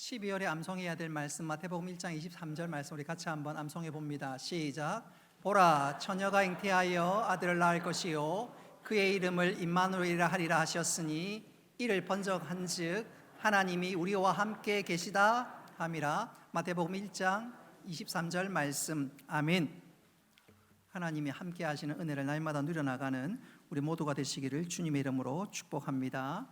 12월에 암송해야 될 말씀 마태복음 1장 23절 말씀 우리 같이 한번 암송해 봅니다. 시작. 보라, 처녀가 잉태하여 아들을 낳을 것이요 그의 이름을 임마누엘이라 하리라 하셨으니 이를 번적한즉 하나님이 우리와 함께 계시다 함이라. 마태복음 1장 23절 말씀. 아멘. 하나님이 함께 하시는 은혜를 날마다 누려나가는 우리 모두가 되시기를 주님의 이름으로 축복합니다.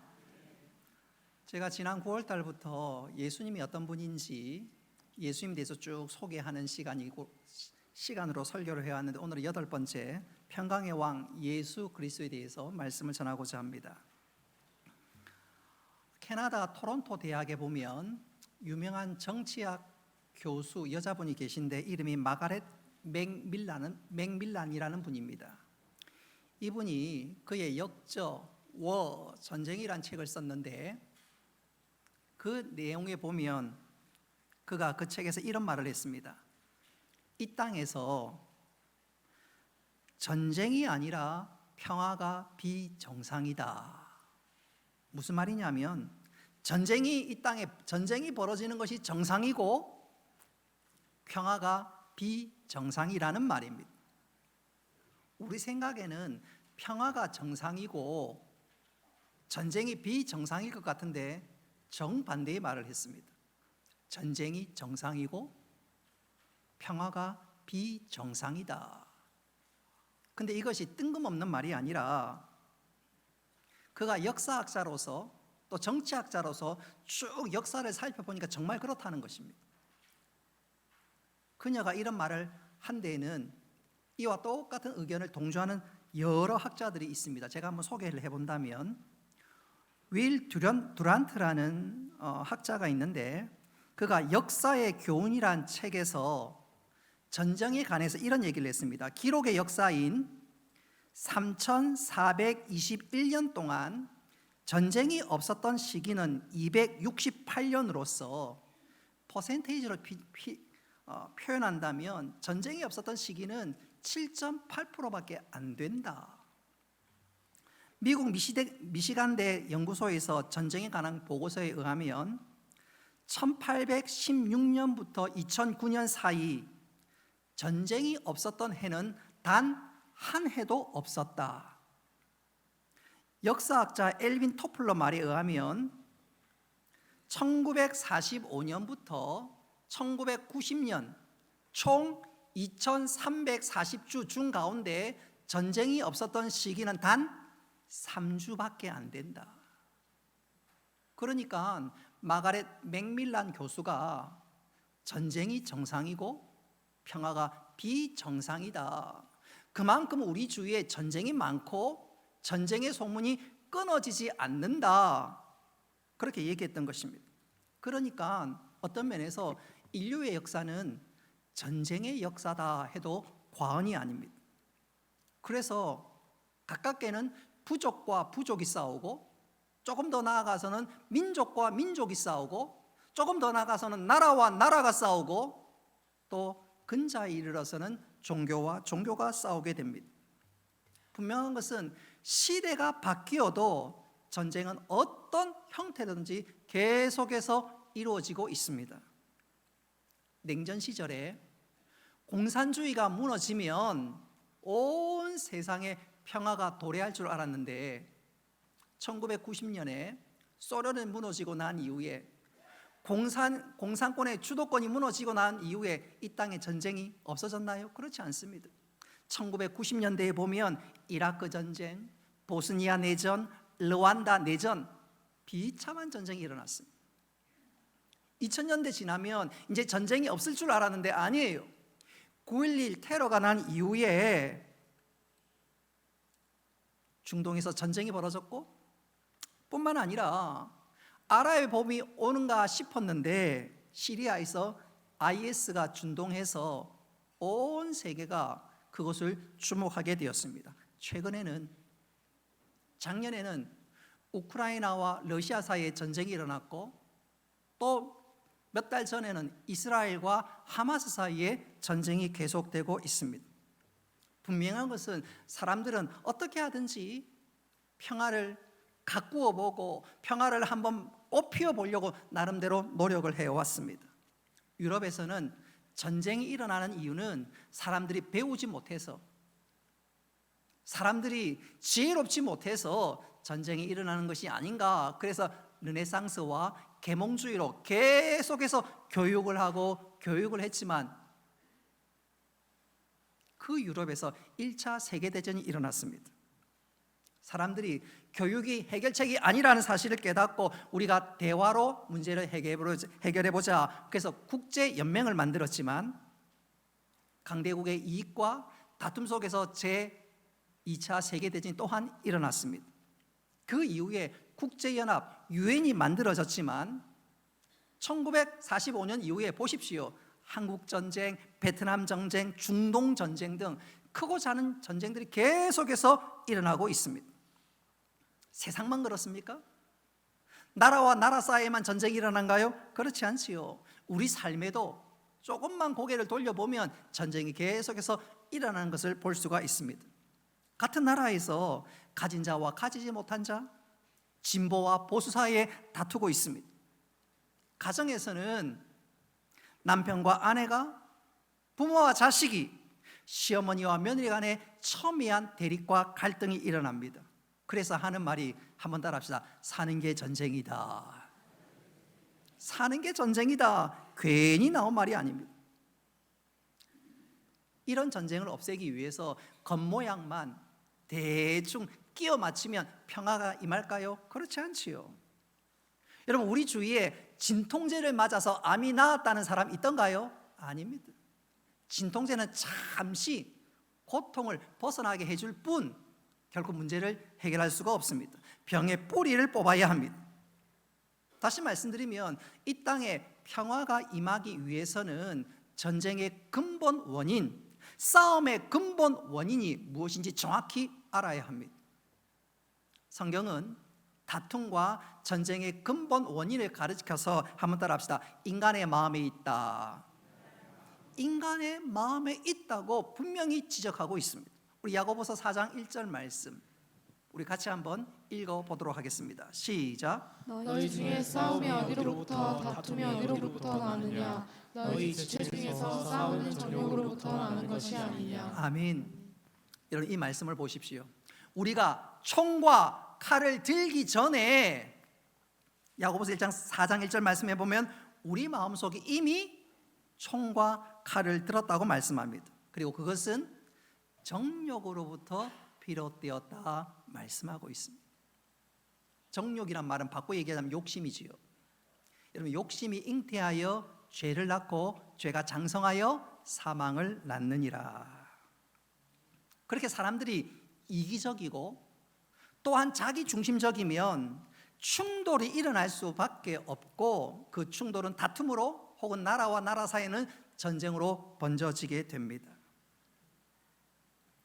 제가 지난 9월 달부터 예수님이 어떤 분인지 예수님에 대해서 쭉 소개하는 시간으로 설교를 해왔는데 오늘은 8번째 평강의 왕 예수 그리스도에 대해서 말씀을 전하고자 합니다. 캐나다 토론토 대학에 보면 유명한 정치학 교수 여자분이 계신데 이름이 마가렛 맥밀란이라는 분입니다. 이분이 그의 역저 워 전쟁이란 책을 썼는데 그 내용에 보면 그가 그 책에서 이런 말을 했습니다. 이 땅에서 전쟁이 아니라 평화가 비정상이다. 무슨 말이냐면 이 땅에 전쟁이 벌어지는 것이 정상이고 평화가 비정상이라는 말입니다. 우리 생각에는 평화가 정상이고 전쟁이 비정상일 것 같은데 정반대의 말을 했습니다. 전쟁이 정상이고 평화가 비정상이다. 근데 이것이 뜬금없는 말이 아니라 그가 역사학자로서 또 정치학자로서 쭉 역사를 살펴보니까 정말 그렇다는 것입니다. 그녀가 이런 말을 한 데에는 이와 똑같은 의견을 동조하는 여러 학자들이 있습니다. 제가 한번 소개를 해본다면 윌 두란트라는 학자가 있는데 그가 역사의 교훈이란 책에서 전쟁에 관해서 이런 얘기를 했습니다. 기록의 역사인 3421년 동안 전쟁이 없었던 시기는 268년으로서 퍼센테이지로 표현한다면 전쟁이 없었던 시기는 7.8%밖에 안 된다. 미국 미시간대 연구소에서 전쟁에 관한 보고서에 의하면 1816년부터 2009년 사이 전쟁이 없었던 해는 단 한 해도 없었다. 역사학자 엘빈 토플러 말에 의하면 1945년부터 1990년 총 2340주 중 가운데 전쟁이 없었던 시기는 단 3주밖에 안 된다. 그러니까 마가렛 맥밀란 교수가 전쟁이 정상이고 평화가 비정상이다. 그만큼 우리 주위에 전쟁이 많고 전쟁의 소문이 끊어지지 않는다. 그렇게 얘기했던 것입니다. 그러니까 어떤 면에서 인류의 역사는 전쟁의 역사다 해도 과언이 아닙니다. 그래서 가깝게는 부족과 부족이 싸우고 조금 더 나아가서는 민족과 민족이 싸우고 조금 더 나아가서는 나라와 나라가 싸우고 또 근자에 이르러서는 종교와 종교가 싸우게 됩니다. 분명한 것은 시대가 바뀌어도 전쟁은 어떤 형태든지 계속해서 이루어지고 있습니다. 냉전 시절에 공산주의가 무너지면 온 세상에 평화가 도래할 줄 알았는데 1990년에 소련이 무너지고 난 이후에 공산권의 주도권이 무너지고 난 이후에 이 땅에 전쟁이 없어졌나요? 그렇지 않습니다. 1990년대에 보면 이라크 전쟁, 보스니아 내전, 르완다 내전, 비참한 전쟁이 일어났습니다. 2000년대 지나면 이제 전쟁이 없을 줄 알았는데 아니에요. 9.11 테러가 난 이후에 중동에서 전쟁이 벌어졌고 뿐만 아니라 아랍의 봄이 오는가 싶었는데 시리아에서 IS가 준동해서 온 세계가 그것을 주목하게 되었습니다. 작년에는 우크라이나와 러시아 사이에 전쟁이 일어났고 또 몇 달 전에는 이스라엘과 하마스 사이에 전쟁이 계속되고 있습니다. 분명한 것은 사람들은 어떻게 하든지 평화를 가꾸어 보고 평화를 한번 꽃 피워보려고 나름대로 노력을 해왔습니다. 유럽에서는 전쟁이 일어나는 이유는 사람들이 배우지 못해서, 사람들이 지혜롭지 못해서 전쟁이 일어나는 것이 아닌가. 그래서 르네상스와 계몽주의로 계속해서 교육을 하고 교육을 했지만 그 유럽에서 1차 세계대전이 일어났습니다. 사람들이 교육이 해결책이 아니라는 사실을 깨닫고 우리가 대화로 문제를 해결해보자. 그래서 국제연맹을 만들었지만 강대국의 이익과 다툼 속에서 제2차 세계대전이 또한 일어났습니다. 그 이후에 국제연합 유엔이 만들어졌지만 1945년 이후에 보십시오. 한국전쟁, 베트남 전쟁, 중동 전쟁 등 크고 작은 전쟁들이 계속해서 일어나고 있습니다. 세상만 그렇습니까? 나라와 나라 사이에만 전쟁이 일어난가요? 그렇지 않지요. 우리 삶에도 조금만 고개를 돌려보면 전쟁이 계속해서 일어나는 것을 볼 수가 있습니다. 같은 나라에서 가진 자와 가지지 못한 자, 진보와 보수 사이에 다투고 있습니다. 가정에서는 남편과 아내가, 부모와 자식이, 시어머니와 며느리 간에 첨예한 대립과 갈등이 일어납니다. 그래서 하는 말이, 한번 따라합시다. 사는 게 전쟁이다. 사는 게 전쟁이다. 괜히 나온 말이 아닙니다. 이런 전쟁을 없애기 위해서 겉모양만 대충 끼워 맞추면 평화가 임할까요? 그렇지 않지요. 여러분, 우리 주위에 진통제를 맞아서 암이 나았다는 사람 있던가요? 아닙니다. 진통제는 잠시 고통을 벗어나게 해줄 뿐 결코 문제를 해결할 수가 없습니다. 병의 뿌리를 뽑아야 합니다. 다시 말씀드리면 이 땅에 평화가 임하기 위해서는 전쟁의 근본 원인, 싸움의 근본 원인이 무엇인지 정확히 알아야 합니다. 성경은 다툼과 전쟁의 근본 원인을 가르쳐서 한번 따라합시다. 인간의 마음에 있다. 인간의 마음에 있다고 분명히 지적하고 있습니다. 우리 야고보서 4장 1절 말씀 우리 같이 한번 읽어보도록 하겠습니다. 시작. 너희 중에 싸움이 어디로부터 다툼이 어디로부터 나느냐? 너희 지체 중에서 싸우는 정욕으로부터 나는 것이 아니냐? 아멘. 여러분, 이 말씀을 보십시오. 우리가 총과 칼을 들기 전에 야고보서 1장 4장 1절 말씀해 보면 우리 마음속에 이미 총과 칼을 들었다고 말씀합니다. 그리고 그것은 정욕으로부터 비롯되었다 말씀하고 있습니다. 정욕이란 말은 바꿔 얘기하자면 욕심이지요. 여러분, 욕심이 잉태하여 죄를 낳고 죄가 장성하여 사망을 낳느니라. 그렇게 사람들이 이기적이고 또한 자기 중심적이면 충돌이 일어날 수밖에 없고 그 충돌은 다툼으로 혹은 나라와 나라 사이에는 전쟁으로 번져지게 됩니다.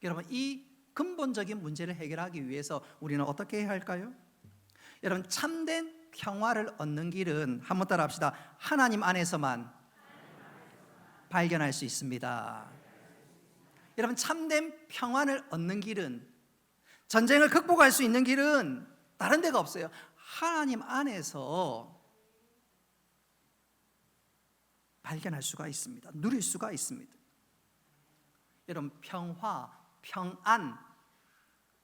여러분, 이 근본적인 문제를 해결하기 위해서 우리는 어떻게 해야 할까요? 여러분, 참된 평화를 얻는 길은 한번 따라 합시다. 하나님 안에서만 발견할 수 있습니다. 여러분, 참된 평화를 얻는 길은, 전쟁을 극복할 수 있는 길은 다른 데가 없어요. 하나님 안에서 발견할 수가 있습니다. 누릴 수가 있습니다. 여러분, 평화, 평안,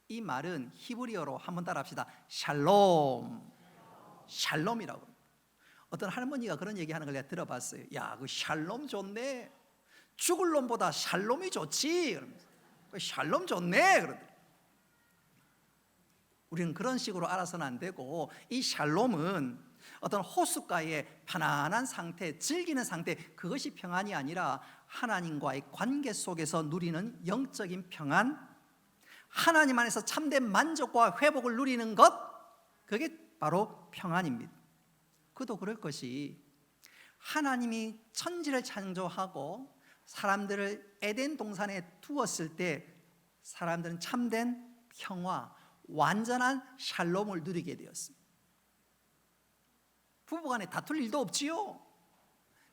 이 말은 히브리어로 한번 따라합시다. 샬롬, 샬롬이라고. 어떤 할머니가 그런 얘기하는 걸 내가 들어봤어요. 야, 그 샬롬 좋네. 죽을 놈보다 샬롬이 좋지. 그러면서 샬롬 좋네. 그러더라고요. 우리는 그런 식으로 알아서는 안 되고, 이 샬롬은 어떤 호숫가의 편안한 상태, 즐기는 상태, 그것이 평안이 아니라 하나님과의 관계 속에서 누리는 영적인 평안, 하나님 안에서 참된 만족과 회복을 누리는 것, 그게 바로 평안입니다. 그도 그럴 것이, 하나님이 천지를 창조하고 사람들을 에덴 동산에 두었을 때 사람들은 참된 평화, 완전한 샬롬을 누리게 되었습니다. 부부간에 다툴 일도 없지요.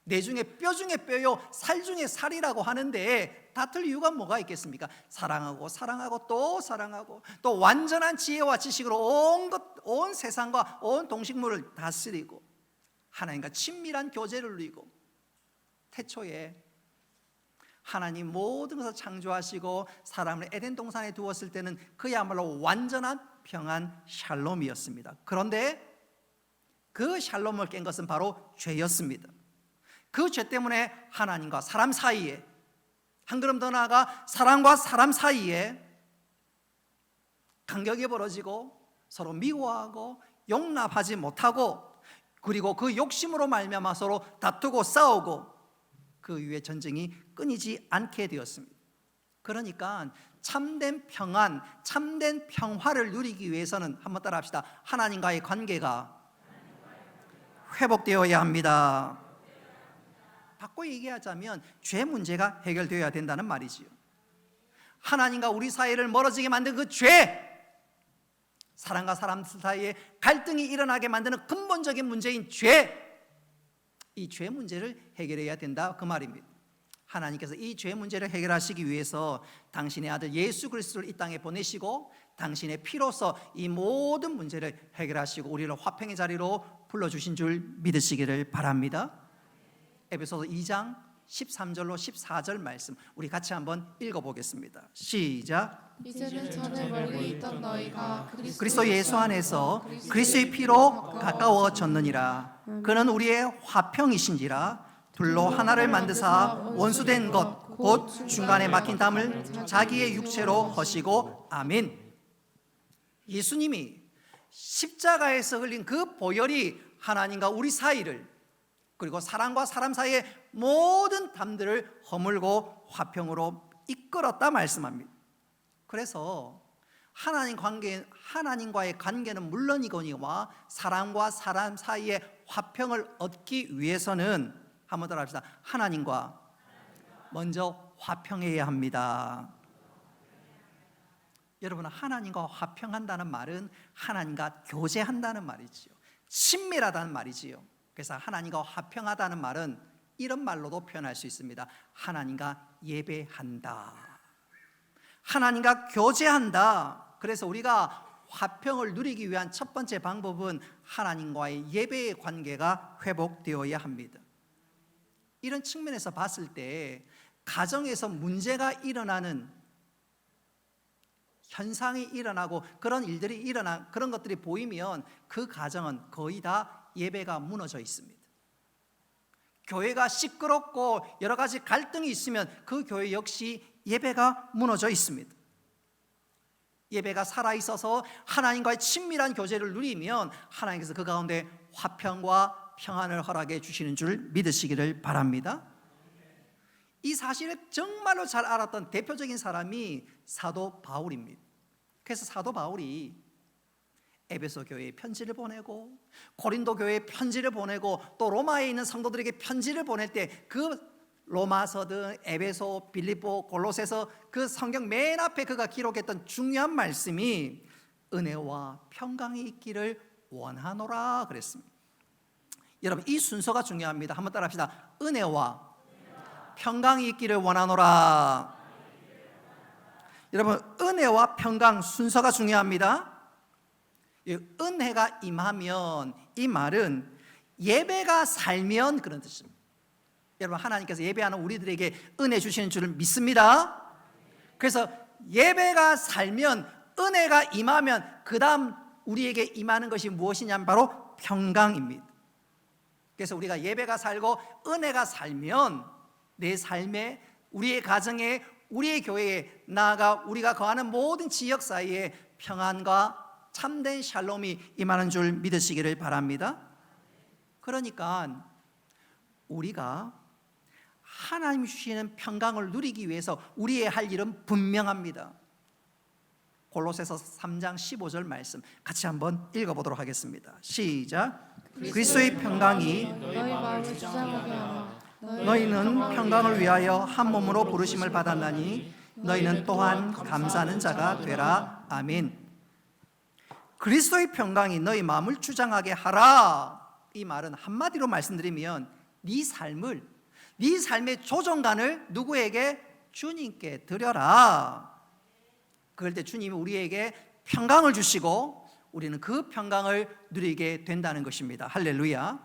내 중에 뼈 중에 뼈요 살 중에 살이라고 하는데 다툴 이유가 뭐가 있겠습니까? 사랑하고 사랑하고 또 사랑하고 또 완전한 지혜와 지식으로 온 세상과 온 동식물을 다스리고 하나님과 친밀한 교제를 누리고 태초에 하나님 모든 것을 창조하시고 사람을 에덴 동산에 두었을 때는 그야말로 완전한 평안 샬롬이었습니다. 그런데 그 샬롬을 깬 것은 바로 죄였습니다. 그 죄 때문에 하나님과 사람 사이에, 한 걸음 더 나아가 사람과 사람 사이에 간격이 벌어지고 서로 미워하고 용납하지 못하고, 그리고 그 욕심으로 말미암아 서로 다투고 싸우고 그 위에 전쟁이 끊이지 않게 되었습니다. 그러니까 참된 평안, 참된 평화를 누리기 위해서는 한번 따라 합시다. 하나님과의 관계가 회복되어야 합니다. 바꿔 얘기하자면 죄 문제가 해결되어야 된다는 말이지요. 하나님과 우리 사이를 멀어지게 만든 그 죄, 사람과 사람 사이에 갈등이 일어나게 만드는 근본적인 문제인 죄, 이 죄 문제를 해결해야 된다 그 말입니다. 하나님께서 이 죄 문제를 해결하시기 위해서 당신의 아들 예수 그리스도를 이 땅에 보내시고 당신의 피로서 이 모든 문제를 해결하시고 우리를 화평의 자리로 불러주신 줄 믿으시기를 바랍니다. 에베소서 2장 13절로 14절 말씀 우리 같이 한번 읽어보겠습니다. 시작. 이제는 전에 멀리 있던 너희가 그리스도 예수 안에서 그리스도의 피로 가까워졌느니라. 그는 우리의 화평이신지라. 둘로 하나를 만드사 원수된 것 곧 중간에 막힌 담을 자기의 육체로 허시고. 아멘. 예수님이 십자가에서 흘린 그 보혈이 하나님과 우리 사이를, 그리고 사람과 사람 사이의 모든 담들을 허물고 화평으로 이끌었다 말씀합니다. 그래서 하나님과의 관계는 물론이거니와 사람과 사람 사이의 화평을 얻기 위해서는 한번 따라 합시다. 하나님과 먼저 화평해야 합니다. 여러분, 하나님과 화평한다는 말은 하나님과 교제한다는 말이지요. 친밀하다는 말이지요. 그래서 하나님과 화평하다는 말은 이런 말로도 표현할 수 있습니다. 하나님과 예배한다, 하나님과 교제한다. 그래서 우리가 화평을 누리기 위한 첫 번째 방법은 하나님과의 예배의 관계가 회복되어야 합니다. 이런 측면에서 봤을 때 가정에서 문제가 일어나는 현상이 일어나고 그런 일들이 그런 것들이 보이면 그 가정은 거의 다 예배가 무너져 있습니다. 교회가 시끄럽고 여러 가지 갈등이 있으면 그 교회 역시 예배가 무너져 있습니다. 예배가 살아있어서 하나님과의 친밀한 교제를 누리면 하나님께서 그 가운데 화평과 평안을 허락해 주시는 줄 믿으시기를 바랍니다. 이 사실을 정말로 잘 알았던 대표적인 사람이 사도 바울입니다. 그래서 사도 바울이 에베소 교회에 편지를 보내고 고린도 교회에 편지를 보내고 또 로마에 있는 성도들에게 편지를 보낼 때 그 로마서든 에베소, 빌립보, 골로새서 그 성경 맨 앞에 그가 기록했던 중요한 말씀이 은혜와 평강이 있기를 원하노라 그랬습니다. 여러분, 이 순서가 중요합니다. 한번 따라 합시다. 은혜와 평강이 있기를 원하노라. 여러분, 은혜와 평강 순서가 중요합니다. 은혜가 임하면, 이 말은 예배가 살면 그런 뜻입니다. 여러분, 하나님께서 예배하는 우리들에게 은혜 주시는 줄을 믿습니다. 그래서 예배가 살면, 은혜가 임하면 그 다음 우리에게 임하는 것이 무엇이냐면 바로 평강입니다. 그래서 우리가 예배가 살고 은혜가 살면 내 삶에, 우리의 가정에, 우리의 교회에, 나아가 우리가 거하는 모든 지역 사이에 평안과 참된 샬롬이 임하는 줄 믿으시기를 바랍니다. 그러니까 우리가 하나님 주시는 평강을 누리기 위해서 우리의 할 일은 분명합니다. 골로새서 3장 15절 말씀 같이 한번 읽어보도록 하겠습니다. 시작. 그리스도의 평강이 너희 마음을 주장하게 하라. 너희는 평강을 위하여 한 몸으로 부르심을 받았나니 너희는 또한 감사하는 자가 되라. 아멘. 그리스도의 평강이 너희 마음을 주장하게 하라. 이 말은 한마디로 말씀드리면 네 삶의 조정관을 누구에게? 주님께 드려라. 그럴 때 주님이 우리에게 평강을 주시고 우리는 그 평강을 누리게 된다는 것입니다. 할렐루야.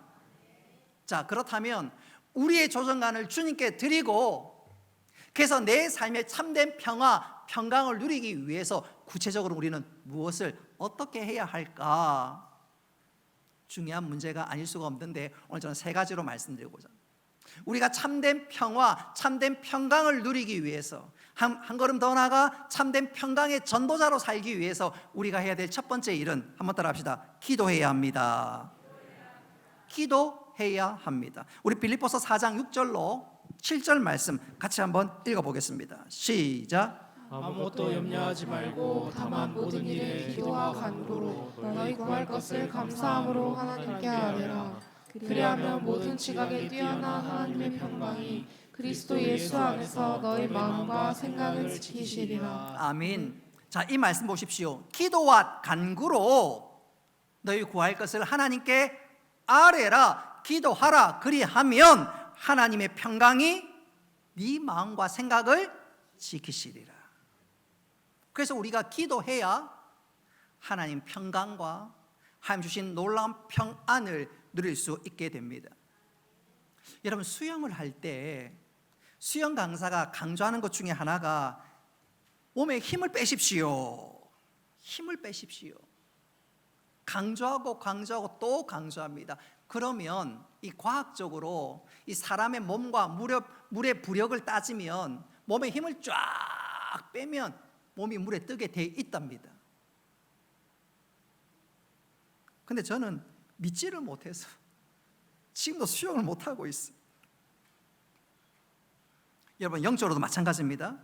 자, 그렇다면 우리의 조정관을 주님께 드리고, 그래서 내 삶의 참된 평강을 누리기 위해서 구체적으로 우리는 무엇을 어떻게 해야 할까? 중요한 문제가 아닐 수가 없는데 오늘 저는 세 가지로 말씀드리고자 합니다. 우리가 참된 평화, 참된 평강을 누리기 위해서, 한 걸음 더 나아가 참된 평강의 전도자로 살기 위해서 우리가 해야 될 첫 번째 일은, 한번 따라 합시다. 기도해야 합니다. 기도해야 합니다. 우리 빌립보서 4장 6절로 7절 말씀 같이 한번 읽어보겠습니다. 시작. 아무것도 염려하지 말고 다만 모든 일에 기도와 간구로 너희 구할 것을 감사함으로 하나님께 아뢰라. 그리하면 모든 지각에 뛰어난 하나님의 평강이 그리스도 예수 안에서 너희 마음과 생각을 지키시리라. 아멘. 자, 이 말씀 보십시오. 기도와 간구로 너희 구할 것을 하나님께 아뢰라, 기도하라. 그리하면 하나님의 평강이 네 마음과 생각을 지키시리라. 그래서 우리가 기도해야 하나님 평강과 하나님 주신 놀라운 평안을 누릴 수 있게 됩니다. 여러분, 수영을 할 때 수영 강사가 강조하는 것 중에 하나가 몸에 힘을 빼십시오. 힘을 빼십시오. 강조하고 또 강조합니다. 그러면 이 과학적으로 이 사람의 몸과 물의 부력을 따지면 몸에 힘을 쫙 빼면 몸이 물에 뜨게 돼 있답니다. 근데 저는 믿지를 못해서 지금도 수영을 못하고 있어요. 여러분, 영적으로도 마찬가지입니다.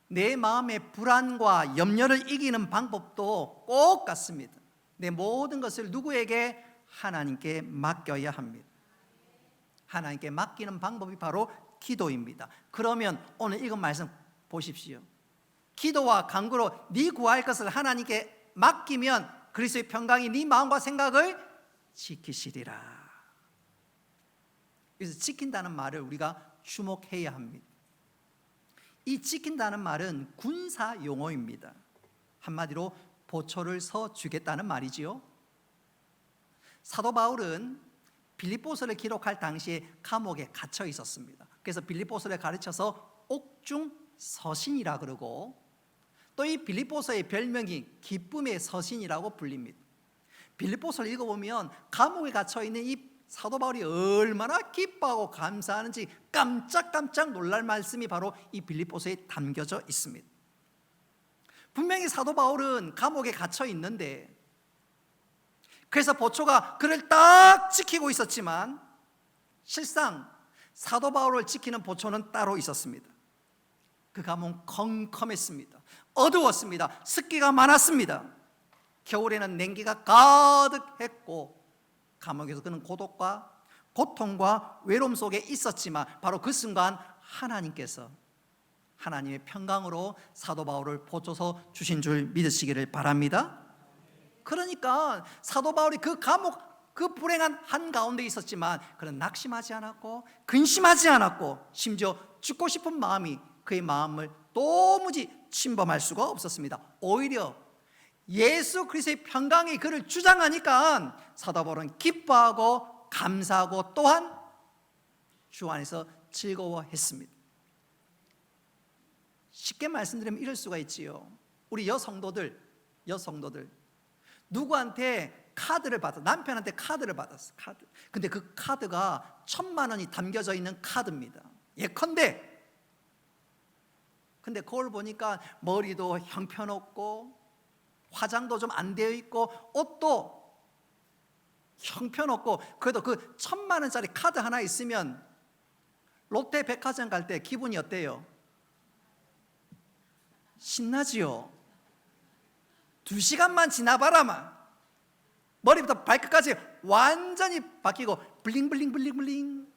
내 마음의 불안과 염려를 이기는 방법도 꼭 같습니다. 내 모든 것을 누구에게? 하나님께 맡겨야 합니다. 하나님께 맡기는 방법이 바로 기도입니다. 그러면 오늘 읽은 말씀 보십시오. 기도와 간구로 네 구할 것을 하나님께 맡기면 그리스도의 평강이 네 마음과 생각을 지키시리라. 그래서 지킨다는 말을 우리가 주목해야 합니다. 이 지킨다는 말은 군사 용어입니다. 한마디로 보초를 서 주겠다는 말이지요. 사도 바울은 빌립보서를 기록할 당시에 감옥에 갇혀 있었습니다. 그래서 빌립보서를 가르쳐서 옥중서신이라 그러고, 또 이 빌립보서의 별명이 기쁨의 서신이라고 불립니다. 빌립보서를 읽어보면 감옥에 갇혀 있는 이 사도 바울이 얼마나 기뻐하고 감사하는지 깜짝깜짝 놀랄 말씀이 바로 이 빌립보서에 담겨져 있습니다. 분명히 사도 바울은 감옥에 갇혀 있는데, 그래서 보초가 그를 딱 지키고 있었지만 실상 사도 바울을 지키는 보초는 따로 있었습니다. 그 감옥은 컴컴했습니다. 어두웠습니다. 습기가 많았습니다. 겨울에는 냉기가 가득했고, 감옥에서 그는 고독과 고통과 외로움 속에 있었지만 바로 그 순간 하나님께서 하나님의 평강으로 사도 바울을 보초서 주신 줄 믿으시기를 바랍니다. 그러니까 사도 바울이 그 감옥, 그 불행한 한가운데 있었지만 그는 낙심하지 않았고 근심하지 않았고, 심지어 죽고 싶은 마음이 그의 마음을 도무지 침범할 수가 없었습니다. 오히려 예수 그리스도의 평강이 그를 주장하니까 사도 바울은 기뻐하고 감사하고 또한 주 안에서 즐거워했습니다. 쉽게 말씀드리면 이럴 수가 있지요. 우리 여성도들 누구한테 카드를 받아, 남편한테 카드를 받았어. 카드. 근데 그 카드가 1,000만 원이 담겨져 있는 카드입니다. 예컨대. 근데 그걸 보니까 머리도 형편없고 화장도 좀 안 되어 있고 옷도 형편없고, 그래도 그 1,000만 원짜리 카드 하나 있으면 롯데 백화점 갈 때 기분이 어때요? 신나지요. 2시간만 지나봐라만 머리부터 발끝까지 완전히 바뀌고 블링블링블링블링,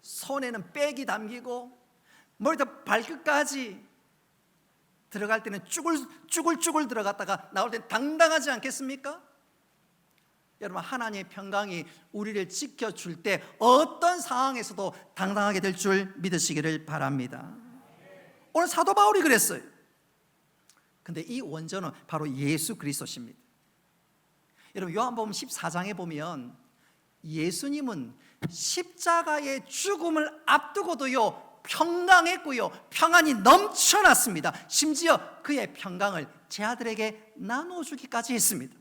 손에는 백이 담기고 머리부터 발끝까지 들어갈 때는 쭈글쭈글 들어갔다가 나올 때는 당당하지 않겠습니까? 여러분, 하나님의 평강이 우리를 지켜줄 때 어떤 상황에서도 당당하게 될 줄 믿으시기를 바랍니다. 오늘 사도 바울이 그랬어요. 근데 이 원조는 바로 예수 그리스도십니다. 여러분, 요한복음 14장에 보면 예수님은 십자가의 죽음을 앞두고도요 평강했고요, 평안이 넘쳐났습니다. 심지어 그의 평강을 제 아들에게 나눠주기까지 했습니다.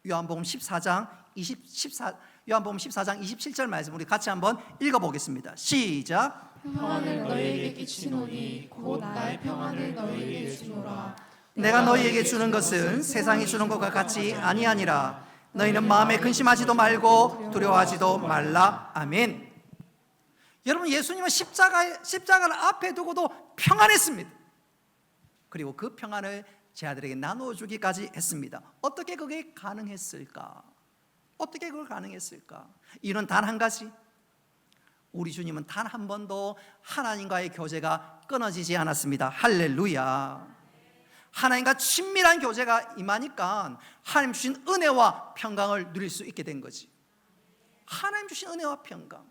요한복음 14장 27절 말씀 우리 같이 한번 읽어보겠습니다. 시작. 평안을 너희에게 끼치노니 곧 나의 평안을 너희에게 주노라. 내가 너희에게 주는 것은 세상이 주는 것과 같이 아니하니라. 너희는 마음에 근심하지도 말고 두려워하지도 말라. 아멘. 여러분, 예수님은 십자가를 앞에 두고도 평안했습니다. 그리고 그 평안을 제 아들에게 나눠주기까지 했습니다. 어떻게 그게 가능했을까? 어떻게 그걸 가능했을까? 이유는 단 한 가지. 우리 주님은 단 한 번도 하나님과의 교제가 끊어지지 않았습니다. 할렐루야. 하나님과 친밀한 교제가 임하니까 하나님 주신 은혜와 평강을 누릴 수 있게 된 거지. 하나님 주신 은혜와 평강.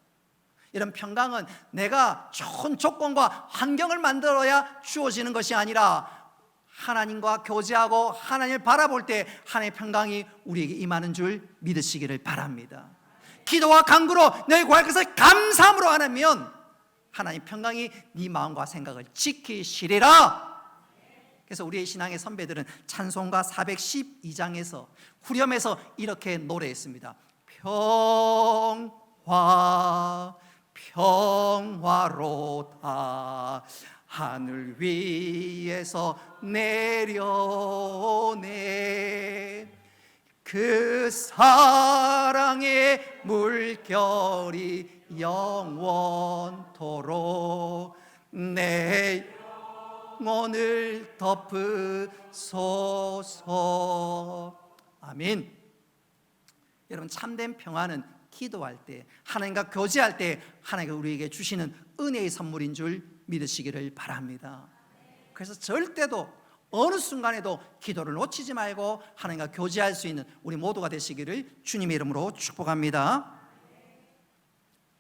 이런 평강은 내가 좋은 조건과 환경을 만들어야 주어지는 것이 아니라 하나님과 교제하고 하나님을 바라볼 때 하나님의 평강이 우리에게 임하는 줄 믿으시기를 바랍니다. 기도와 간구로 너희 구할 것을 감사함으로 하면 하나님 평강이 네 마음과 생각을 지키시리라. 그래서 우리의 신앙의 선배들은 찬송가 412장에서 후렴에서 이렇게 노래했습니다. 평화로다 하늘 위에서 내려오네. 그 사랑의 물결이 영원토록 내 영혼을 덮으소서. 아멘. 여러분, 참된 평화는 기도할 때, 하나님과 교제할 때 하나님께서 우리에게 주시는 은혜의 선물인 줄 믿으시기를 바랍니다. 그래서 절대도 어느 순간에도 기도를 놓치지 말고 하나님과 교제할 수 있는 우리 모두가 되시기를 주님의 이름으로 축복합니다.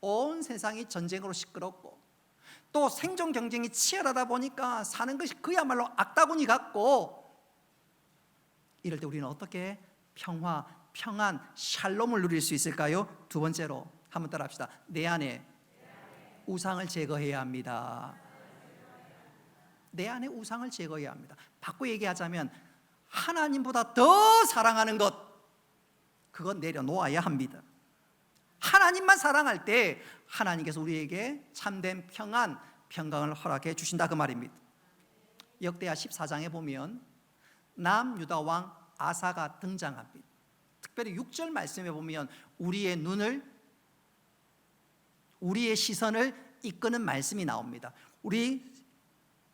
온 세상이 전쟁으로 시끄럽고 또 생존 경쟁이 치열하다 보니까 사는 것이 그야말로 악다구니 같고, 이럴 때 우리는 어떻게 평화, 평안, 샬롬을 누릴 수 있을까요? 두 번째로 한번 따라합시다. 내 안에 우상을 제거해야 합니다. 내 안에 우상을 제거해야 합니다. 바꿔 얘기하자면 하나님보다 더 사랑하는 것, 그건 내려놓아야 합니다. 하나님만 사랑할 때 하나님께서 우리에게 참된 평안, 평강을 허락해 주신다, 그 말입니다. 역대하 14장에 보면 남유다 왕 아사가 등장합니다. 특별히 6절 말씀에 보면 우리의 시선을 이끄는 말씀이 나옵니다. 우리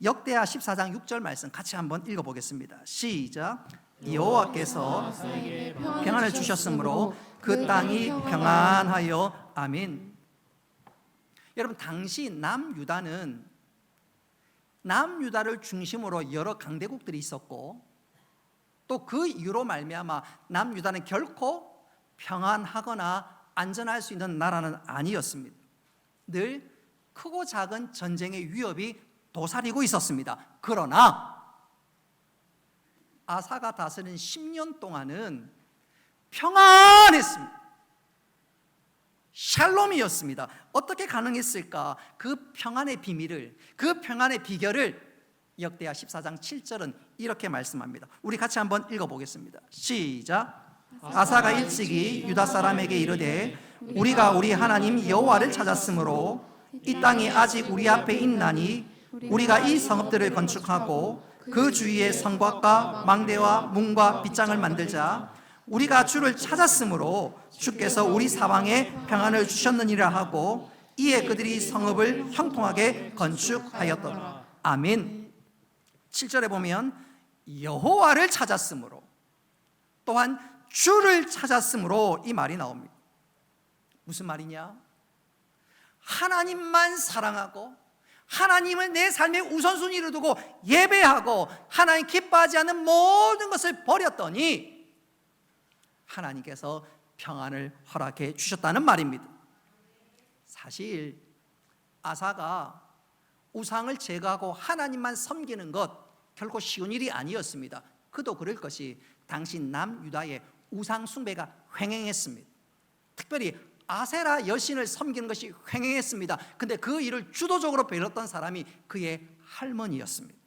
역대하 14장 6절 말씀 같이 한번 읽어보겠습니다. 시작. 여호와께서 평안을 주셨으므로 그 땅이 평안하여. 아멘. 여러분, 당시 남유다를 중심으로 여러 강대국들이 있었고, 또 그 이유로 말미암아 남유다는 결코 평안하거나 안전할 수 있는 나라는 아니었습니다. 늘 크고 작은 전쟁의 위협이 도사리고 있었습니다. 그러나 아사가 다스린 10년 동안은 평안했습니다. 샬롬이었습니다. 어떻게 가능했을까? 그 평안의 비밀을, 그 평안의 비결을 역대하 14장 7절은 이렇게 말씀합니다. 우리 같이 한번 읽어보겠습니다. 시작. 아사가 일찍이 유다 사람에게 이르되 우리가 우리 하나님 여호와를 찾았으므로 이 땅이 아직 우리 앞에 있나니 우리가 이 성읍들을 건축하고 그 주위에 성곽과 망대와 문과 빗장을 만들자. 우리가 주를 찾았으므로 주께서 우리 사방에 평안을 주셨느니라 하고 이에 그들이 성읍을 형통하게 건축하였더라. 아멘. 7절에 보면 여호와를 찾았으므로, 또한 주를 찾았으므로 이 말이 나옵니다. 무슨 말이냐? 하나님만 사랑하고 하나님을 내 삶의 우선순위로 두고 예배하고 하나님 기뻐하지 않는 모든 것을 버렸더니 하나님께서 평안을 허락해 주셨다는 말입니다. 사실 아사가 우상을 제거하고 하나님만 섬기는 것 결코 쉬운 일이 아니었습니다. 그도 그럴 것이 당시 남유다의 우상 숭배가 횡행했습니다. 특별히 아세라 여신을 섬기는 것이 횡행했습니다. 근데 그 일을 주도적으로 벌였던 사람이 그의 할머니였습니다.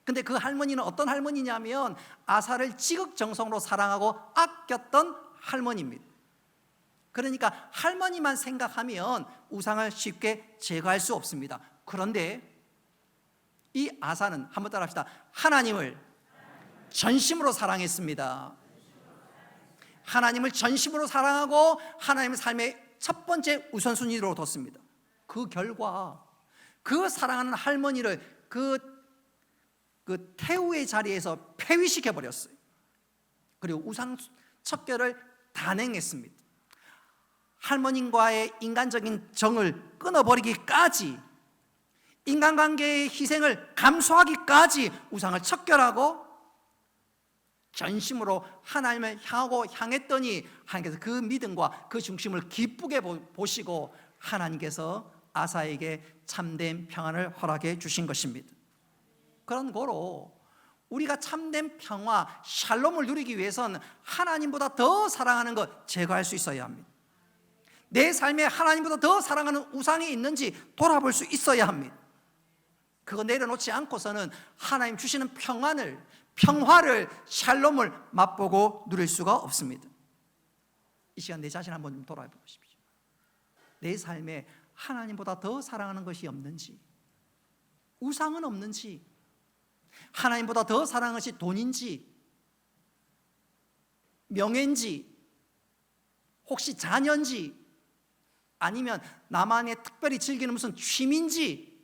근데 그 할머니는 어떤 할머니냐면 아사를 지극정성으로 사랑하고 아꼈던 할머니입니다. 그러니까 할머니만 생각하면 우상을 쉽게 제거할 수 없습니다. 그런데 이 아사는 한번 따라합시다. 하나님을 전심으로 사랑했습니다. 하나님을 전심으로 사랑하고 하나님의 삶의 첫 번째 우선순위로 뒀습니다. 그 결과 그 사랑하는 할머니를 그 태우의 자리에서 폐위시켜 버렸어요. 그리고 우상 척결을 단행했습니다. 할머님과의 인간적인 정을 끊어버리기까지, 인간관계의 희생을 감수하기까지 우상을 척결하고 전심으로 하나님을 향했더니 하나님께서 그 믿음과 그 중심을 기쁘게 보시고 하나님께서 아사에게 참된 평안을 허락해 주신 것입니다. 그런 거로 우리가 참된 평화, 샬롬을 누리기 위해서는 하나님보다 더 사랑하는 것 제거할 수 있어야 합니다. 내 삶에 하나님보다 더 사랑하는 우상이 있는지 돌아볼 수 있어야 합니다. 그거 내려놓지 않고서는 하나님 주시는 평화를, 샬롬을 맛보고 누릴 수가 없습니다. 이 시간 내 자신 한번 좀 돌아보고 싶십시오. 내 삶에 하나님보다 더 사랑하는 것이 없는지, 우상은 없는지, 하나님보다 더 사랑하는 것이 돈인지, 명예인지, 혹시 자녀인지, 아니면 나만의 특별히 즐기는 무슨 취미인지.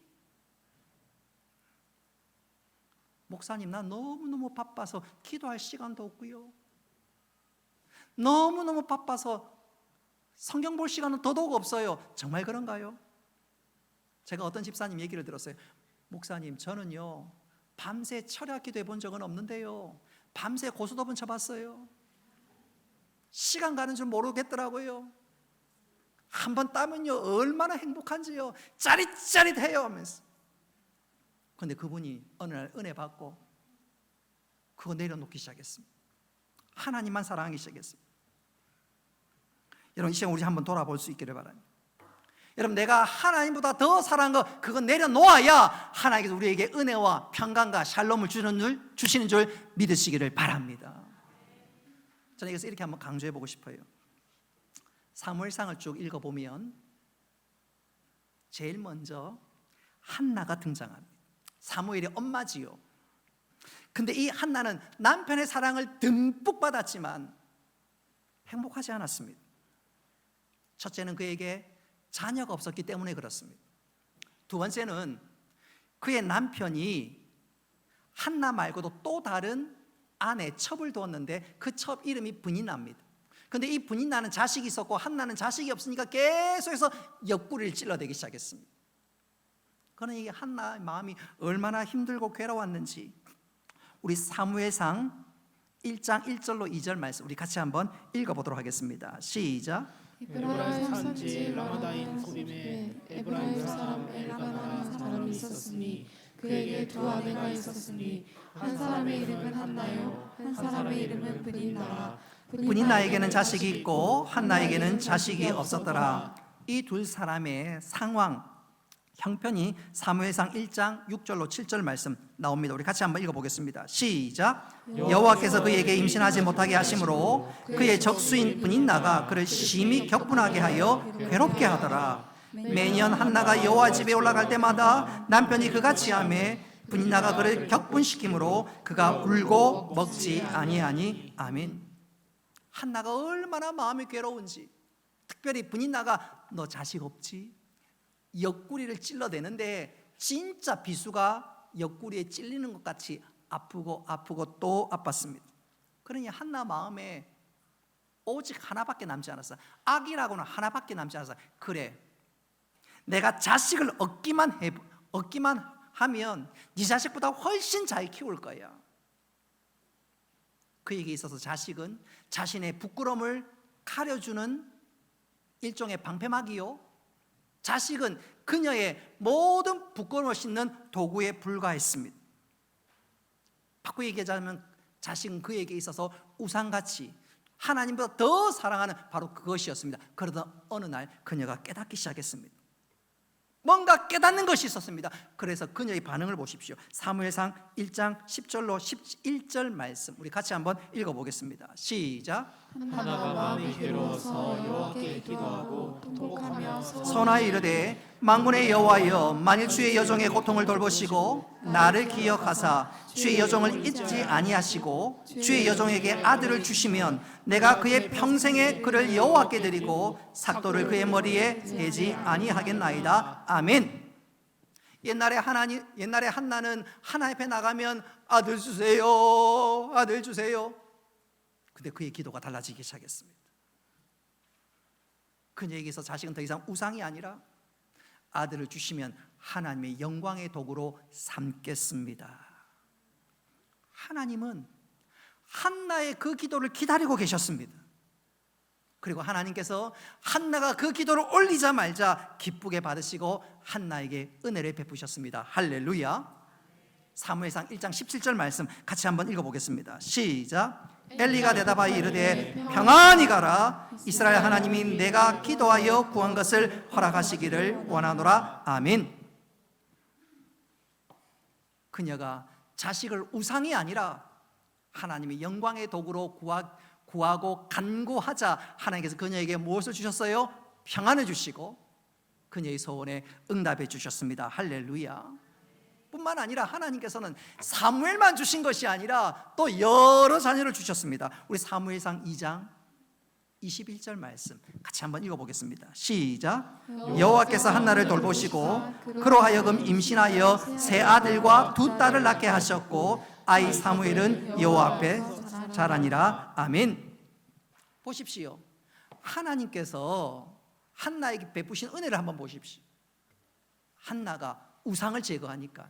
목사님, 나 너무너무 바빠서 기도할 시간도 없고요, 너무너무 바빠서 성경 볼 시간은 더더욱 없어요. 정말 그런가요? 제가 어떤 집사님 얘기를 들었어요. 목사님, 저는요 밤새 철야 기도해 본 적은 없는데요, 밤새 고스톱은 쳐봤어요. 시간 가는 줄 모르겠더라고요. 한번 따면요 얼마나 행복한지요, 짜릿짜릿해요 하면서. 그런데 그분이 어느 날 은혜 받고 그거 내려놓기 시작했습니다. 하나님만 사랑하기 시작했습니다. 여러분, 이 시간 우리 한번 돌아볼 수 있기를 바랍니다. 여러분, 내가 하나님보다 더 사랑한 거 그거 내려놓아야 하나님께서 우리에게 은혜와 평강과 샬롬을 주시는 줄 믿으시기를 바랍니다. 저는 여기서 이렇게 한번 강조해 보고 싶어요. 사무엘상을 쭉 읽어보면 제일 먼저 한나가 등장합니다. 사무엘의 엄마지요. 근데 이 한나는 남편의 사랑을 듬뿍 받았지만 행복하지 않았습니다. 첫째는 그에게 자녀가 없었기 때문에 그렇습니다. 두 번째는 그의 남편이 한나 말고도 또 다른 아내 첩을 두었는데 그 첩 이름이 브니나입니다. 그런데 이 브니나는 자식이 있었고 한나는 자식이 없으니까 계속해서 옆구리를 찔러대기 시작했습니다. 그러니 한나의 마음이 얼마나 힘들고 괴로웠는지 우리 사무엘상 1장 1절로 2절 말씀 우리 같이 한번 읽어보도록 하겠습니다. 시작. 에브라임 산지 라마다임 소림에 에브라임 사람 엘가나라는 사람이 있었으니 그에게 두 아내가 있었으니 한 사람의 이름은 한나요 한 사람의 이름은 브니나라. 브니나에게는 자식이 있고 한나에게는 자식이 없었더라. 이 두 사람의 상황, 형편이 사무엘상 1장 6절로 7절 말씀 나옵니다. 우리 같이 한번 읽어보겠습니다. 시작. 여호와께서 그에게 임신하지 못하게 하심으로 그의 적수인 브니나가 그를 심히 격분하게 하여 괴롭게 하더라. 매년 한나가 여호와 집에 올라갈 때마다 남편이 그같이 하매 브니나가 그를 격분시키므로 그가 울고 먹지 아니하니. 아멘. 한나가 얼마나 마음이 괴로운지, 특별히 브니나가 너 자식 없지? 옆구리를 찔러대는데 진짜 비수가 옆구리에 찔리는 것 같이 아프고 또 아팠습니다. 그러니 한나 마음에 오직 하나밖에 남지 않았어. 악이라고는 하나밖에 남지 않았어. 그래, 내가 자식을 얻기만 하면 네 자식보다 훨씬 잘 키울 거야. 그에게 있어서 자식은 자신의 부끄러움을 가려주는 일종의 방패막이요, 자식은 그녀의 모든 부끄러움을 씻는 도구에 불과했습니다. 바꾸게 얘기하자면 자식은 그에게 있어서 우상같이 하나님보다 더 사랑하는 바로 그것이었습니다. 그러다 어느 날 그녀가 깨닫기 시작했습니다. 뭔가 깨닫는 것이 있었습니다. 그래서 그녀의 반응을 보십시오. 사무엘상 1장 10절로 11절 말씀 우리 같이 한번 읽어보겠습니다. 시작. 한나가 마음이 괴로워서 여호와께 기도하고 통곡하며 선하여 이르되 만군의 여호와여, 만일 주의 여종의 고통을 돌보시고 나를 기억하사 주의 여종을 잊지 아니하시고 주의 여종에게 아들을 주시면 내가 그의 평생에 그를 여호와께 드리고 삭도를 그의 머리에 대지 아니하겠나이다. 아멘. 옛날에 한나는 하나님 앞에 나가면 아들 주세요, 아들 주세요. 근데 그의 기도가 달라지기 시작했습니다. 그녀에게서 자식은 더 이상 우상이 아니라 아들을 주시면 하나님의 영광의 도구로 삼겠습니다. 하나님은 한나의 그 기도를 기다리고 계셨습니다. 그리고 하나님께서 한나가 그 기도를 올리자마자 기쁘게 받으시고 한나에게 은혜를 베푸셨습니다. 할렐루야. 사무엘상 1장 17절 말씀 같이 한번 읽어보겠습니다. 시작. 엘리가 대답하여 이르되 평안히 가라. 이스라엘 하나님이 내가 기도하여 구한 것을 허락하시기를 원하노라. 아멘. 그녀가 자식을 우상이 아니라 하나님의 영광의 도구로 구하고 간구하자 하나님께서 그녀에게 무엇을 주셨어요? 평안을 주시고 그녀의 소원에 응답해 주셨습니다. 할렐루야. 뿐만 아니라 하나님께서는 사무엘만 주신 것이 아니라 또 여러 자녀를 주셨습니다. 우리 사무엘상 2장 21절 말씀 같이 한번 읽어보겠습니다. 시작. 여호와께서 한나를 돌보시고 그로 하여금 임신하여 세 아들과 두 딸을 낳게 하셨고 아이 사무엘은 여호와 앞에 자라니라. 아멘. 보십시오. 하나님께서 한나에게 베푸신 은혜를 한번 보십시오. 한나가 우상을 제거하니까,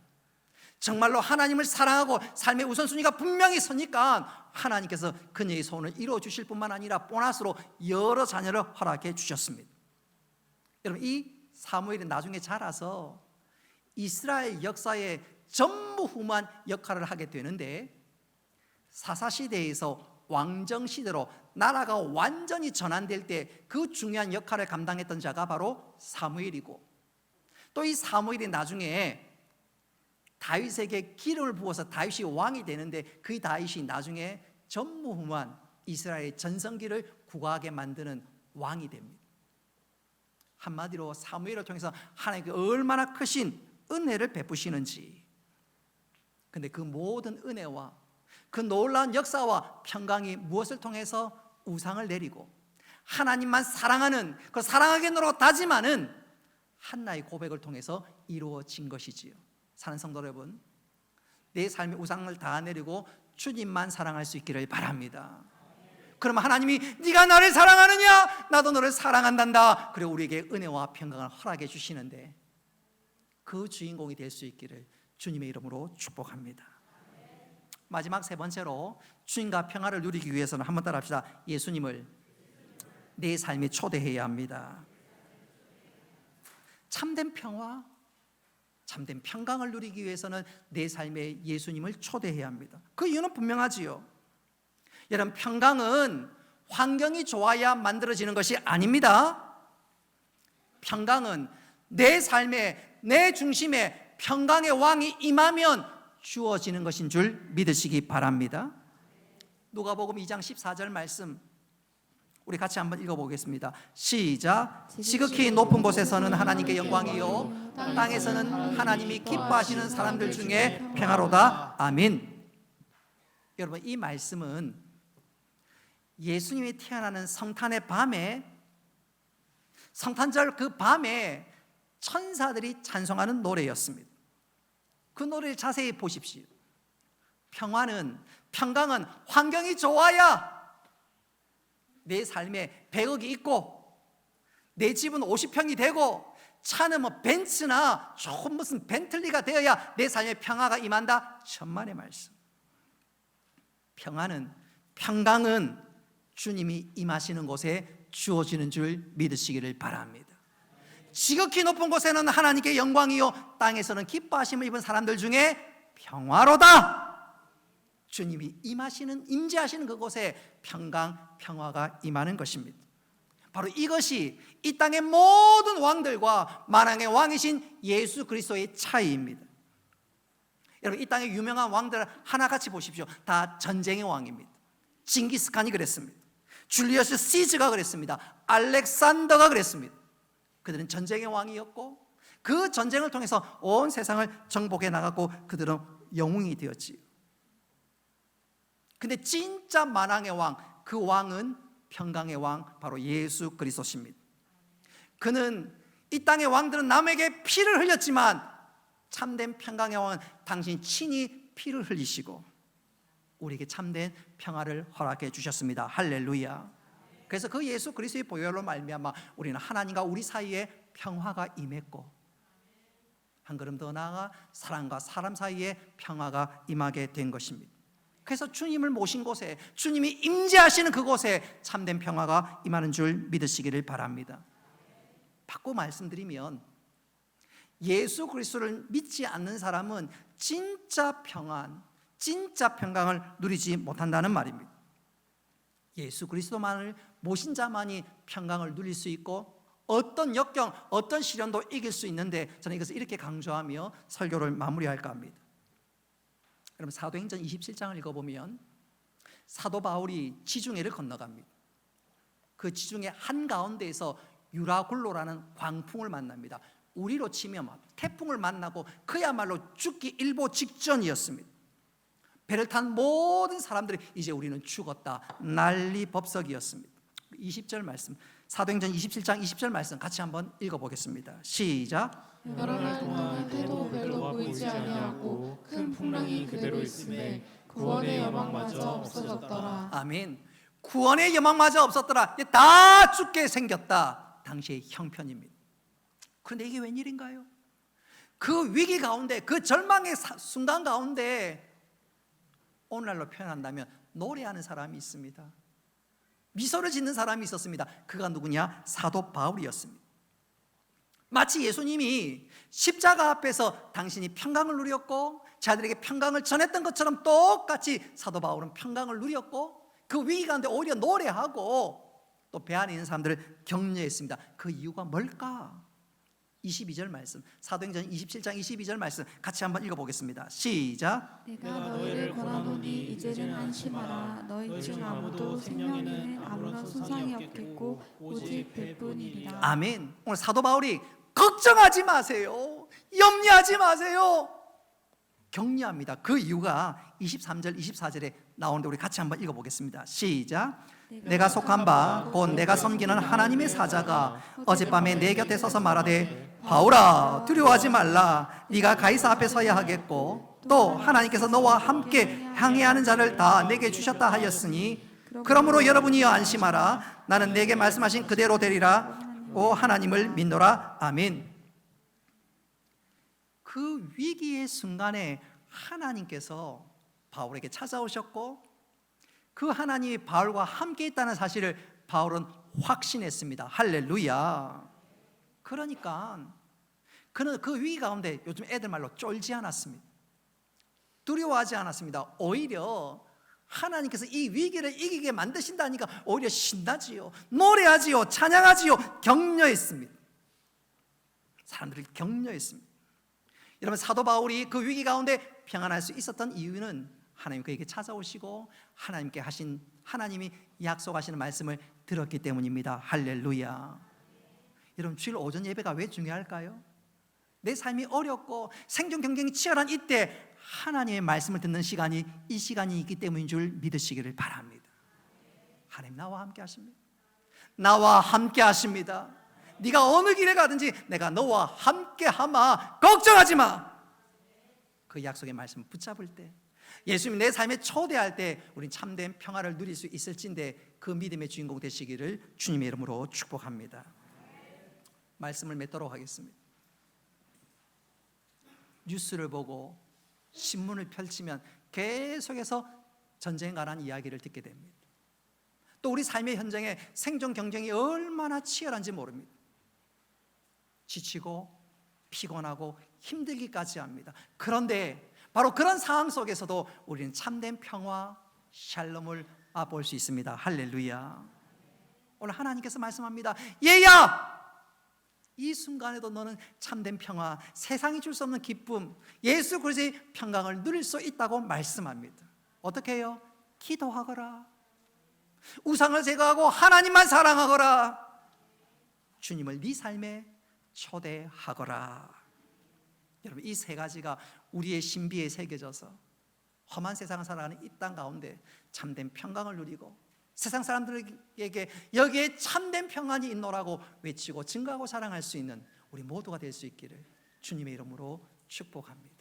정말로 하나님을 사랑하고 삶의 우선순위가 분명히 서니까 하나님께서 그녀의 소원을 이루어 주실 뿐만 아니라 보너스로 여러 자녀를 허락해 주셨습니다. 여러분, 이 사무엘이 나중에 자라서 이스라엘 역사에 전무후무한 역할을 하게 되는데, 사사시대에서 왕정시대로 나라가 완전히 전환될 때 그 중요한 역할을 감당했던 자가 바로 사무엘이고, 또 이 사무엘이 나중에 다윗에게 기름을 부어서 다윗이 왕이 되는데 그 다윗이 나중에 전무후무한 이스라엘의 전성기를 구가하게 만드는 왕이 됩니다. 한마디로 사무엘을 통해서 하나님께 얼마나 크신 은혜를 베푸시는지. 근데 그 모든 은혜와 그 놀라운 역사와 평강이 무엇을 통해서 우상을 내리고 하나님만 사랑하는, 그 사랑하게 노력 다짐하는 한나의 고백을 통해서 이루어진 것이지요. 사는 성도 여러분, 내 삶의 우상을 다 내리고 주님만 사랑할 수 있기를 바랍니다. 그러면 하나님이 네가 나를 사랑하느냐? 나도 너를 사랑한단다. 그리고 우리에게 은혜와 평강을 허락해 주시는데 그 주인공이 될 수 있기를 주님의 이름으로 축복합니다. 마지막 세 번째로 주님과 평화를 누리기 위해서는 한번 따라 합시다. 예수님을 내 삶에 초대해야 합니다. 참된 평화, 참된 평강을 누리기 위해서는 내 삶에 예수님을 초대해야 합니다. 그 이유는 분명하지요. 여러분, 평강은 환경이 좋아야 만들어지는 것이 아닙니다. 평강은 내 삶에, 내 중심에 평강의 왕이 임하면 주어지는 것인 줄 믿으시기 바랍니다. 누가복음 2장 14절 말씀 우리 같이 한번 읽어보겠습니다. 시작. 지극히 높은 곳에서는 하나님께 영광이요 땅에서는 하나님이 기뻐하시는 사람들 중에 평화로다. 아멘. 여러분, 이 말씀은 예수님이 태어나는 성탄의 밤에, 성탄절 그 밤에 천사들이 찬송하는 노래였습니다. 그 노래를 자세히 보십시오. 평강은 환경이 좋아야 내 삶에 100억이 있고 내 집은 50평이 되고 차는 뭐 벤츠나 좋은 무슨 벤틀리가 되어야 내 삶에 평화가 임한다. 천만의 말씀. 평강은 주님이 임하시는 곳에 주어지는 줄 믿으시기를 바랍니다. 지극히 높은 곳에는 하나님께 영광이요 땅에서는 기뻐하심을 입은 사람들 중에 평화로다. 주님이 임하시는, 임재하시는 그곳에 평강, 평화가 임하는 것입니다. 바로 이것이 이 땅의 모든 왕들과 만왕의 왕이신 예수 그리스도의 차이입니다. 여러분, 이 땅의 유명한 왕들 하나같이 보십시오. 다 전쟁의 왕입니다. 징기스칸이 그랬습니다. 줄리어스 시즈가 그랬습니다. 알렉산더가 그랬습니다. 그들은 전쟁의 왕이었고 그 전쟁을 통해서 온 세상을 정복해 나갔고 그들은 영웅이 되었지요. 근데 진짜 만왕의 왕, 그 왕은 평강의 왕, 바로 예수 그리스도십니다. 그는 이 땅의 왕들은 남에게 피를 흘렸지만 참된 평강의 왕은 당신 친히 피를 흘리시고 우리에게 참된 평화를 허락해 주셨습니다. 할렐루야. 그래서 그 예수 그리스도의 보혈로 말미암아 우리는 하나님과 우리 사이에 평화가 임했고 한 걸음 더 나아가 사람과 사람 사이에 평화가 임하게 된 것입니다. 그래서 주님을 모신 곳에, 주님이 임재하시는 그곳에 참된 평화가 임하는 줄 믿으시기를 바랍니다. 바꿔 말씀드리면 예수 그리스도를 믿지 않는 사람은 진짜 평안, 진짜 평강을 누리지 못한다는 말입니다. 예수 그리스도만을 모신 자만이 평강을 누릴 수 있고 어떤 역경, 어떤 시련도 이길 수 있는데 저는 이것을 이렇게 강조하며 설교를 마무리할까 합니다. 여러분, 사도행전 27장을 읽어보면 사도 바울이 지중해를 건너갑니다. 그 지중해 한가운데에서 유라굴로라는 광풍을 만납니다. 우리로 치면 태풍을 만나고 그야말로 죽기 일보 직전이었습니다. 배를 탄 모든 사람들이 이제 우리는 죽었다, 난리 법석이었습니다. 20절 말씀, 사도행전 27장 20절 말씀 같이 한번 읽어보겠습니다. 시작. 여러 날 동안 해도 별로 보이지 아니하고 큰 풍랑이 그대로 있음에 구원의 여망마저 없어졌더라. 아멘. 구원의 여망마저 없었더라. 다 죽게 생겼다. 당시의 형편입니다. 그런데 이게 웬일인가요? 그 위기 가운데, 그 절망의 순간 가운데 오늘날로 표현한다면 노래하는 사람이 있습니다. 미소를 짓는 사람이 있었습니다. 그가 누구냐? 사도 바울이었습니다. 마치 예수님이 십자가 앞에서 당신이 평강을 누렸고 자들에게 평강을 전했던 것처럼 똑같이 사도 바울은 평강을 누렸고 그 위기 가운데 오히려 노래하고 또 배 안에 있는 사람들을 격려했습니다. 그 이유가 뭘까? 22절 말씀, 사도행전 27장 22절 말씀 같이 한번 읽어보겠습니다. 시작. 내가 너희를 권하노니 이제는 안심하라. 너희 중 아무도 생명에는 아무런 손상이 없겠고 오직 배뿐이리라. 아멘. 오늘 사도 바울이 걱정하지 마세요, 염려하지 마세요, 격려합니다. 그 이유가 23절 24절에 나오는데 우리 같이 한번 읽어보겠습니다. 시작. 내가 속한 바 곧 내가 섬기는 하나님의 사자가 어젯밤에 내 곁에 서서 말하되 바울아 두려워하지 말라. 네가 가이사 앞에 서야 하겠고 또 하나님께서 너와 함께 향해야 하는 자를 다 내게 주셨다 하였으니 그러므로 여러분이여 안심하라. 나는 내게 말씀하신 그대로 되리라. 오 하나님을 믿노라. 아멘. 그 위기의 순간에 하나님께서 바울에게 찾아오셨고 그 하나님이 바울과 함께 있다는 사실을 바울은 확신했습니다. 할렐루야. 그러니까 그는 그 위기 가운데 요즘 애들 말로 쫄지 않았습니다. 두려워하지 않았습니다. 오히려 하나님께서 이 위기를 이기게 만드신다니까 오히려 신나지요, 노래하지요, 찬양하지요, 격려했습니다. 사람들을 격려했습니다. 여러분, 사도 바울이 그 위기 가운데 평안할 수 있었던 이유는 하나님 그에게 찾아오시고 하나님이 약속하시는 말씀을 들었기 때문입니다. 할렐루야. 여러분, 주일 오전 예배가 왜 중요할까요? 내 삶이 어렵고 생존 경쟁이 치열한 이때 하나님의 말씀을 듣는 시간이 이 시간이 있기 때문인 줄 믿으시기를 바랍니다. 하나님 나와 함께 하십니다. 나와 함께 하십니다. 네가 어느 길에 가든지 내가 너와 함께 하마. 걱정하지 마. 그 약속의 말씀을 붙잡을 때, 예수님이 내 삶에 초대할 때 우린 참된 평화를 누릴 수 있을진데 그 믿음의 주인공 되시기를 주님의 이름으로 축복합니다. 말씀을 맺도록 하겠습니다. 뉴스를 보고 신문을 펼치면 계속해서 전쟁에 관한 이야기를 듣게 됩니다. 또 우리 삶의 현장에 생존 경쟁이 얼마나 치열한지 모릅니다. 지치고 피곤하고 힘들기까지 합니다. 그런데 바로 그런 상황 속에서도 우리는 참된 평화, 샬롬을 맛볼 수 있습니다. 할렐루야. 오늘 하나님께서 말씀합니다. 얘야, 이 순간에도 너는 참된 평화, 세상이 줄 수 없는 기쁨, 예수 그리스도의 평강을 누릴 수 있다고 말씀합니다. 어떻게 해요? 기도하거라, 우상을 제거하고 하나님만 사랑하거라, 주님을 네 삶에 초대하거라. 여러분, 이 세 가지가 우리의 신비에 새겨져서 험한 세상을 살아가는 이 땅 가운데 참된 평강을 누리고 세상 사람들에게 여기에 참된 평안이 있노라고 외치고 증거하고 자랑할 수 있는 우리 모두가 될 수 있기를 주님의 이름으로 축복합니다.